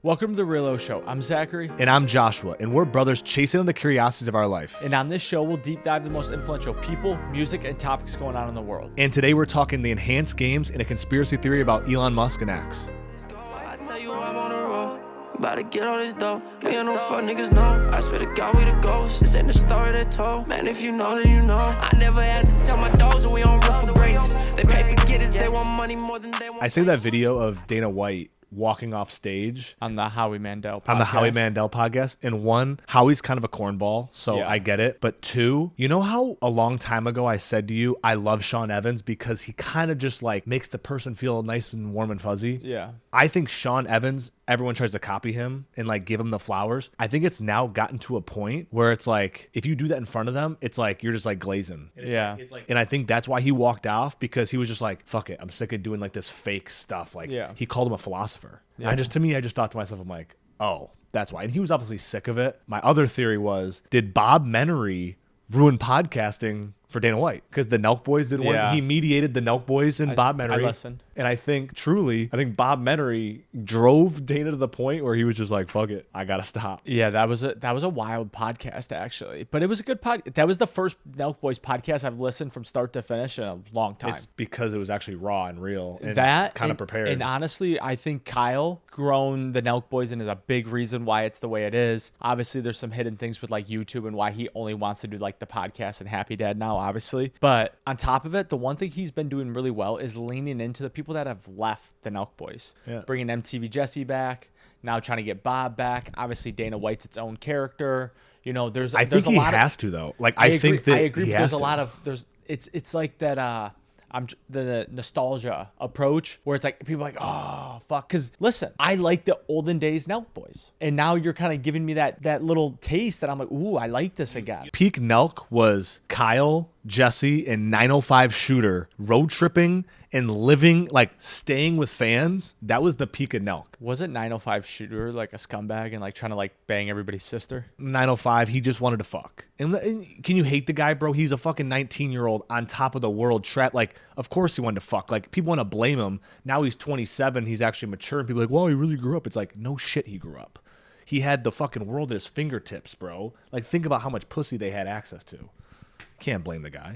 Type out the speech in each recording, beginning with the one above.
Welcome to the Real Oshow. I'm Zachary. And I'm Joshua, and we're brothers chasing on the curiosities of our life. And on this show, we'll deep dive the most influential people, music, and topics going on in the world. And today we're talking the enhanced games and a conspiracy theory about Elon Musk and X. I tell you I'm on the road. We about to get all this dough. Me and no fuck niggas know. I swear to God we the ghosts. This ain't the story they told. Man, if you know, then you know. I never had to tell my dogs and we on rough for greatness. They paper getters, they want money more than they want. I see that video of Dana White walking off stage on the Howie Mandel podcast. On the Howie Mandel podcast. And one, Howie's kind of a cornball, so Yeah. I get it. But two, you know how a long time ago I said to you, I love Sean Evans because he kind of just like makes the person feel nice and warm and fuzzy. Yeah. I think Sean Evans, everyone tries to copy him and like give him the flowers. I think it's now gotten to a point where it's like, if you do that in front of them, it's like, you're just like glazing. Yeah. And I think that's why he walked off, because he was just like, fuck it, I'm sick of doing like this fake stuff. Like Yeah. he called him a philosopher. Yeah. I just thought to myself, I'm like, oh, that's why. And he was obviously sick of it. My other theory was, did Bob Menery ruin podcasting for Dana White? Because the Nelk Boys did Yeah. one. He mediated the Nelk Boys and Bob Menery. I listened. And I think Bob Menery drove Dana to the point where he was just like, fuck it, I gotta stop. Yeah, that was a wild podcast actually, but it was a good That was the first Nelk Boys podcast I've listened from start to finish in a long time. It's because it was actually raw and real and That kind of prepared. And honestly, I think Kyle grown the Nelk Boys and is a big reason why it's the way it is. Obviously, there's some hidden things with like YouTube and why he only wants to do like the podcast and Happy Dad now, obviously. But on top of it, the one thing he's been doing really well is leaning into the people that have left the Nelk Boys. Yeah. Bringing MTV Jesse back, now trying to get Bob back. Obviously, Dana White's its own character. You know, I think he has to though. Like I think that I agree. He But has there's a to. lot of it's like that. The nostalgia approach where it's like people are like, oh fuck, because listen, I like the olden days Nelk Boys, and now you're kind of giving me that little taste that I'm like, ooh, I like this again. Peak Nelk was Kyle, Jesse, and 905 Shooter road tripping and living, like staying with fans. That was the peak of Nelk. Wasn't 905 Shooter like a scumbag and like trying to like bang everybody's sister? 905, he just wanted to fuck. And can you hate the guy, bro? He's a fucking 19-year-old on top of the world, trapped. Like, of course he wanted to fuck. Like, people want to blame him. Now he's 27. He's actually mature. And people are like, well, he really grew up. It's like, no shit, he grew up. He had the fucking world at his fingertips, bro. Like, think about how much pussy they had access to. Can't blame the guy.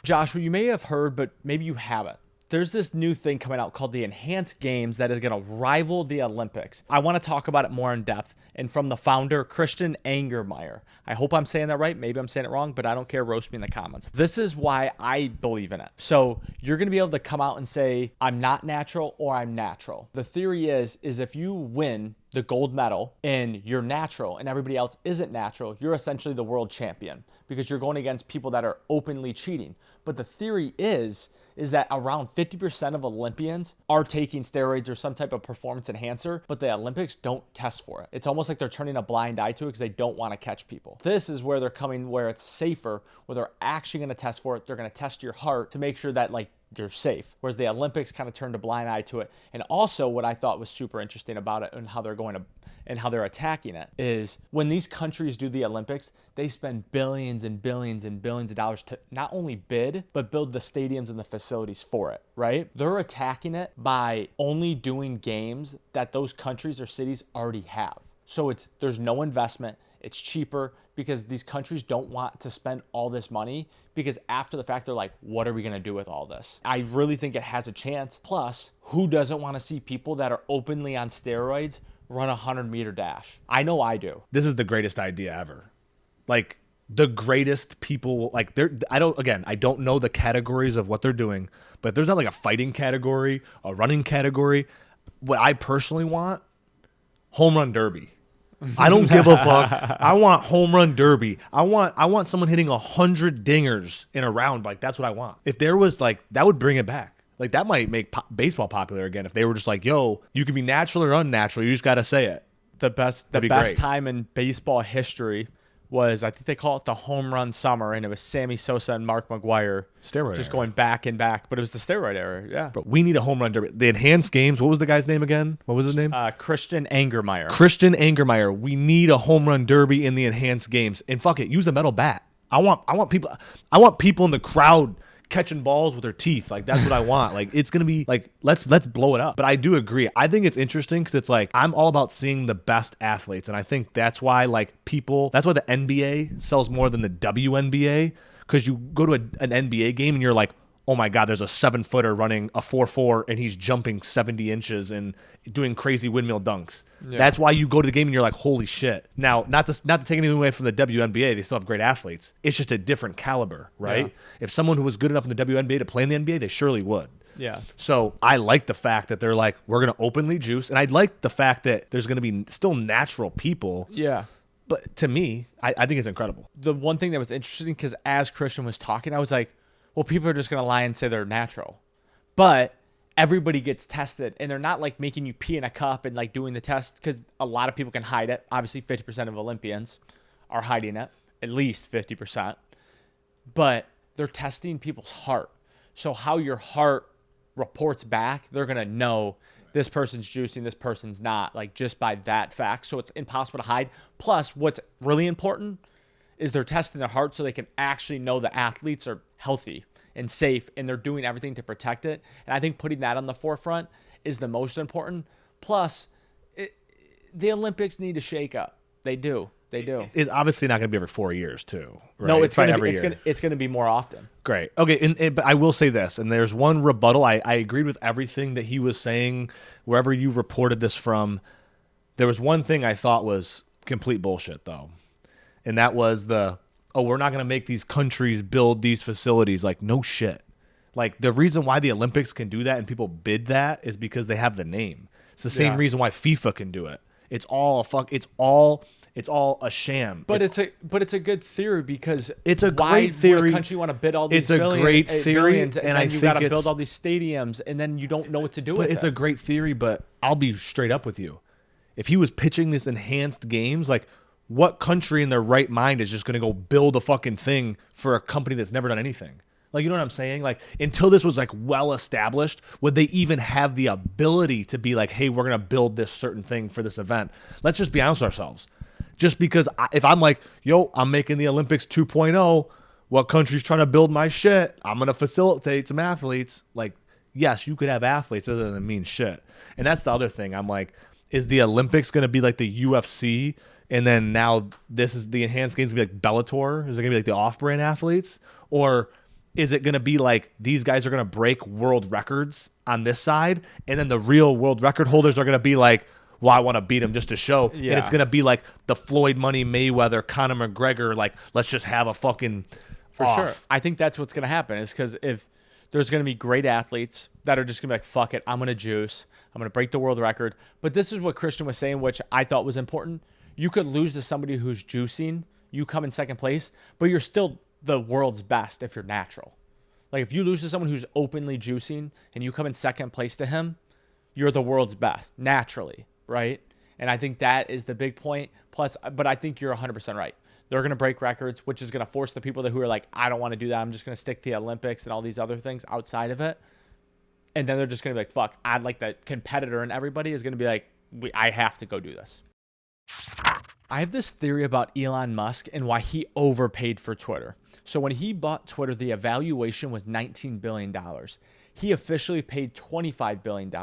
Joshua, you may have heard, but maybe you haven't. There's this new thing coming out called the Enhanced Games that is going to rival the Olympics. I want to talk about it more in depth. And from the founder, Christian Angermeyer. I hope I'm saying that right. Maybe I'm saying it wrong, but I don't care. Roast me in the comments. This is why I believe in it. So you're going to be able to come out and say, I'm not natural or I'm natural. The theory is if you win the gold medal and you're natural and everybody else isn't natural, you're essentially the world champion because you're going against people that are openly cheating. But the theory is that around 50% of Olympians are taking steroids or some type of performance enhancer, but the Olympics don't test for it. It's almost like they're turning a blind eye to it because they don't want to catch people. This is where they're coming, where it's safer, where they're actually going to test for it. They're going to test your heart to make sure that like you're safe. Whereas the Olympics kind of turned a blind eye to it. And also what I thought was super interesting about it and how they're attacking it is when these countries do the Olympics, they spend billions and billions and billions of dollars to not only bid, but build the stadiums and the facilities for it, right? They're attacking it by only doing games that those countries or cities already have. So there's no investment. It's cheaper because these countries don't want to spend all this money because after the fact, they're like, what are we going to do with all this? I really think it has a chance. Plus, who doesn't want to see people that are openly on steroids run a 100-meter dash? I know I do. This is the greatest idea ever. Like, the greatest people, like, I don't know the categories of what they're doing, but there's not like a fighting category, a running category. What I personally want, home run derby. I don't give a fuck. I want home run derby. I want someone hitting 100 dingers in a round. Like, that's what I want. If there was like, that would bring it back. Like, that might make baseball popular again. If they were just like, yo, you can be natural or unnatural. You just got to say it. The best time in baseball history was, I think they call it the home run summer, and it was Sammy Sosa and Mark McGwire Steroid just era. Going back and back, but it was the steroid era. Yeah. But we need a home run derby. The enhanced games. What was the guy's name again? What was his name? Christian Angermeyer. Christian Angermeyer. We need a home run derby in the enhanced games. And fuck it, use a metal bat. I want people in the crowd catching balls with her teeth. Like, that's what I want. Like, it's going to be like, let's blow it up. But I do agree. I think it's interesting because it's like, I'm all about seeing the best athletes. And I think that's why that's why the NBA sells more than the WNBA. Because you go to an NBA game and you're like, oh my God, there's a 7-footer running a 4.4 and he's jumping 70 inches and doing crazy windmill dunks. Yeah. That's why you go to the game and you're like, holy shit. Now, not to take anything away from the WNBA, they still have great athletes. It's just a different caliber, right? Yeah. If someone who was good enough in the WNBA to play in the NBA, they surely would. Yeah. So I like the fact that they're like, we're going to openly juice. And I like the fact that there's going to be still natural people. Yeah. But to me, I think it's incredible. The one thing that was interesting, because as Christian was talking, I was like, well, people are just going to lie and say they're natural. But everybody gets tested, and they're not like making you pee in a cup and like doing the test, because a lot of people can hide it. Obviously, 50% of Olympians are hiding it, at least 50%. But they're testing people's heart. So how your heart reports back, they're going to know this person's juicing, this person's not, like just by that fact. So it's impossible to hide. Plus, what's really important is they're testing their heart so they can actually know the athletes are healthy and safe, and they're doing everything to protect it. And I think putting that on the forefront is the most important. Plus, the Olympics need to shake up. They do. They do. It's obviously not going to be every 4 years, too. Right? No, it's going to be more often. Great. Okay, but I will say this, and there's one rebuttal. I agreed with everything that he was saying, wherever you reported this from. There was one thing I thought was complete bullshit, though, and that was we're not going to make these countries build these facilities. Like, no shit. Like, the reason why the Olympics can do that and people bid that is because they have the name. It's the same reason why FIFA can do it. It's all a sham. But it's a good theory, because it's a great theory. Would a country want to bid all these great theory, and then you got to build all these stadiums, and then you don't know what to do with it. It's a great theory, but I'll be straight up with you. If he was pitching this enhanced games, like, what country in their right mind is just going to go build a fucking thing for a company that's never done anything? Like, you know what I'm saying? Like, until this was like well established, would they even have the ability to be like, hey, we're going to build this certain thing for this event? Let's just be honest with ourselves. Just because if I'm like, yo, I'm making the Olympics 2.0, what country's trying to build my shit? I'm going to facilitate some athletes. Like, yes, you could have athletes. That doesn't mean shit. And that's the other thing. I'm like, is the Olympics going to be like the UFC? And then now this is the enhanced games going to be like Bellator? Is it going to be like the off-brand athletes? Or is it going to be like these guys are going to break world records on this side, and then the real world record holders are going to be like, well, I want to beat him just to show. Yeah. And it's going to be like the Floyd Money Mayweather, Conor McGregor, like, let's just have a fucking For sure. I think that's what's going to happen, is because if there's going to be great athletes that are just going to be like, fuck it, I'm going to juice. I'm going to break the world record. But this is what Christian was saying, which I thought was important. You could lose to somebody who's juicing. You come in second place, but you're still the world's best if you're natural. Like, if you lose to someone who's openly juicing and you come in second place to him, you're the world's best naturally, right? And I think that is the big point. Plus, but I think you're 100% right. They're going to break records, which is going to force the people who are like, I don't want to do that. I'm just going to stick to the Olympics and all these other things outside of it. And then they're just going to be like, fuck, I'd like the competitor, and everybody is going to be like, I have to go do this. I have this theory about Elon Musk and why he overpaid for Twitter. So when he bought Twitter, the evaluation was $19 billion. He officially paid $25 billion.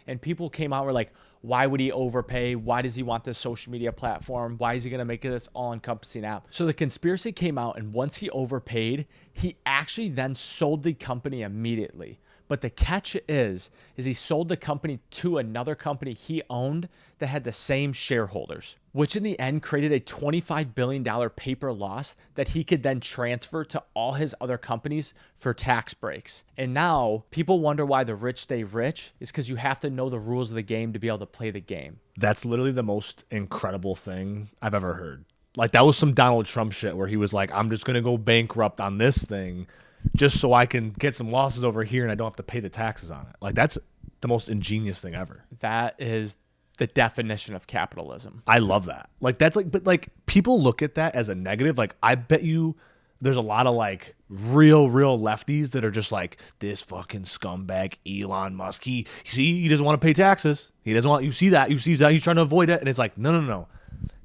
And people came out and were like, why would he overpay? Why does he want this social media platform? Why is he going to make this all-encompassing app? So the conspiracy came out, and once he overpaid, he actually then sold the company immediately. But the catch is he sold the company to another company he owned that had the same shareholders, which in the end created a $25 billion paper loss that he could then transfer to all his other companies for tax breaks. And now people wonder why the rich stay rich is because you have to know the rules of the game to be able to play the game. That's literally the most incredible thing I've ever heard. Like, that was some Donald Trump shit where he was like, I'm just going to go bankrupt on this thing just so I can get some losses over here and I don't have to pay the taxes on it. Like, that's the most ingenious thing ever. That is the definition of capitalism. I love that. Like, that's like, but like, people look at that as a negative. Like, I bet you there's a lot of like real lefties that are just like, this fucking scumbag Elon Musk. He doesn't want to pay taxes. He doesn't want, you see that he's trying to avoid it. And it's like, no.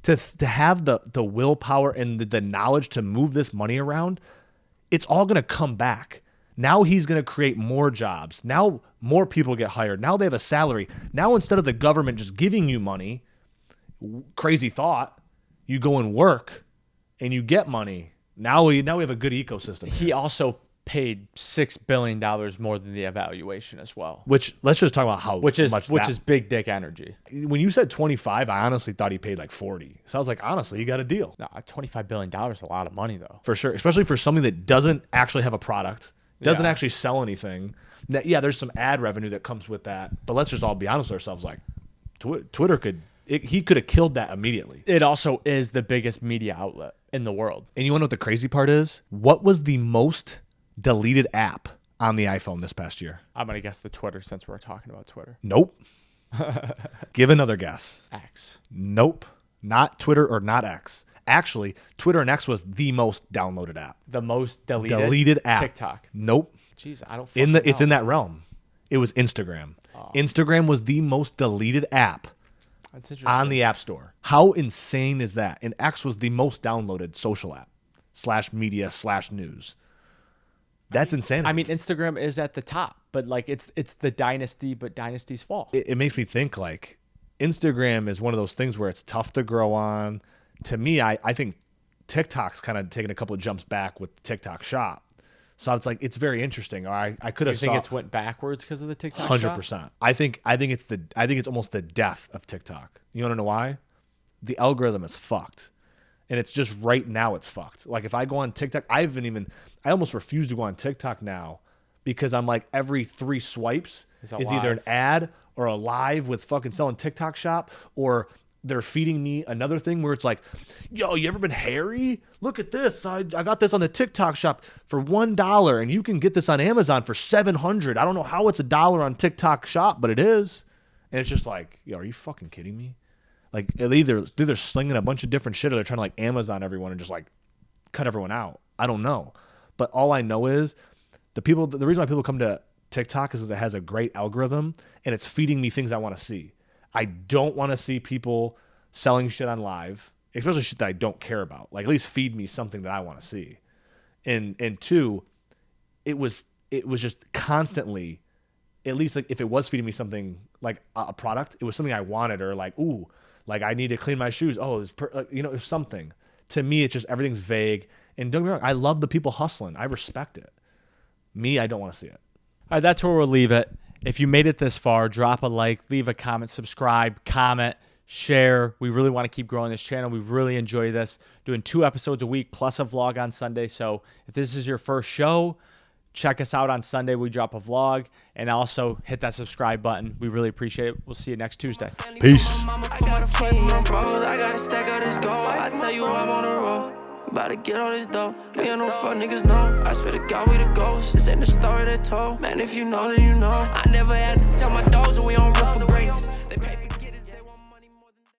To have the willpower and the knowledge to move this money around, it's all going to come back. Now he's going to create more jobs. Now more people get hired. Now they have a salary. Now instead of the government just giving you money, crazy thought, you go and work and you get money. Now we have a good ecosystem. He also paid $6 billion more than the evaluation as well. Which, let's just talk about how Which is much big dick energy. when you said 25, I honestly thought he paid like 40. So I was like, honestly, you got a deal. No, $25 billion is a lot of money, though. For sure, especially for something that doesn't actually have a product, doesn't Yeah. actually sell anything. Yeah, there's some ad revenue that comes with that, but let's just all be honest with ourselves. Like, Twitter he could have killed that immediately. It also is the biggest media outlet in the world. And you want to know what the crazy part is? What was the most deleted app on the iPhone this past year? I'm going to guess the Twitter since we're talking about Twitter. Nope. Give another guess. X. Nope. Not Twitter or not X. Actually, Twitter and X was the most downloaded app. The most deleted app. TikTok. Nope. Jeez, I don't It's in that realm. It was Instagram. Instagram was the most deleted app That's interesting. on the App Store. How insane is that? And X was the most downloaded social app /media/news. That's insanity. I mean, Instagram is at the top, but like it's the dynasty, but dynasty's fall. It makes me think like Instagram is one of those things where it's tough to grow on. To me, I think TikTok's kind of taking a couple of jumps back with the TikTok shop. So it's like it's very interesting. Or I could You have think it's went backwards because of the TikTok shop? 100%. I think it's almost the death of TikTok. You want to know why? The algorithm is fucked. And it's just right now it's fucked. Like if I go on TikTok, I almost refuse to go on TikTok now because I'm like every 3 swipes is either an ad or a live with fucking selling TikTok shop, or they're feeding me another thing where it's like, yo, you ever been hairy? Look at this. I got this on the TikTok shop for $1 and you can get this on Amazon for $700. I don't know how it's $1 on TikTok shop, but it is. And it's just like, yo, are you fucking kidding me? Like they're slinging a bunch of different shit, or they're trying to like Amazon everyone and just like cut everyone out. I don't know. But all I know is the reason why people come to TikTok is because it has a great algorithm and it's feeding me things I want to see. I don't want to see people selling shit on live, especially shit that I don't care about. Like at least feed me something that I want to see. And 2, it was just constantly, at least like if it was feeding me something like a product, it was something I wanted, or like, ooh, like I need to clean my shoes. Oh, it's something. To me, it's just everything's vague. And don't get me wrong, I love the people hustling. I respect it. Me, I don't want to see it. All right, that's where we'll leave it. If you made it this far, drop a like, leave a comment, subscribe, comment, share. We really want to keep growing this channel. We really enjoy this. Doing 2 episodes a week plus a vlog on Sunday. So if this is your first show, check us out on Sunday. We drop a vlog, and also hit that subscribe button. We really appreciate it. We'll see you next Tuesday. Peace. I got a fight for my bros, I gotta stack out this gold. I tell you I'm on the road, about to get all this dough. Me and no fuck niggas know. I swear to God we the ghosts. This ain't the story they told. Man, if you know, then you know. I never had to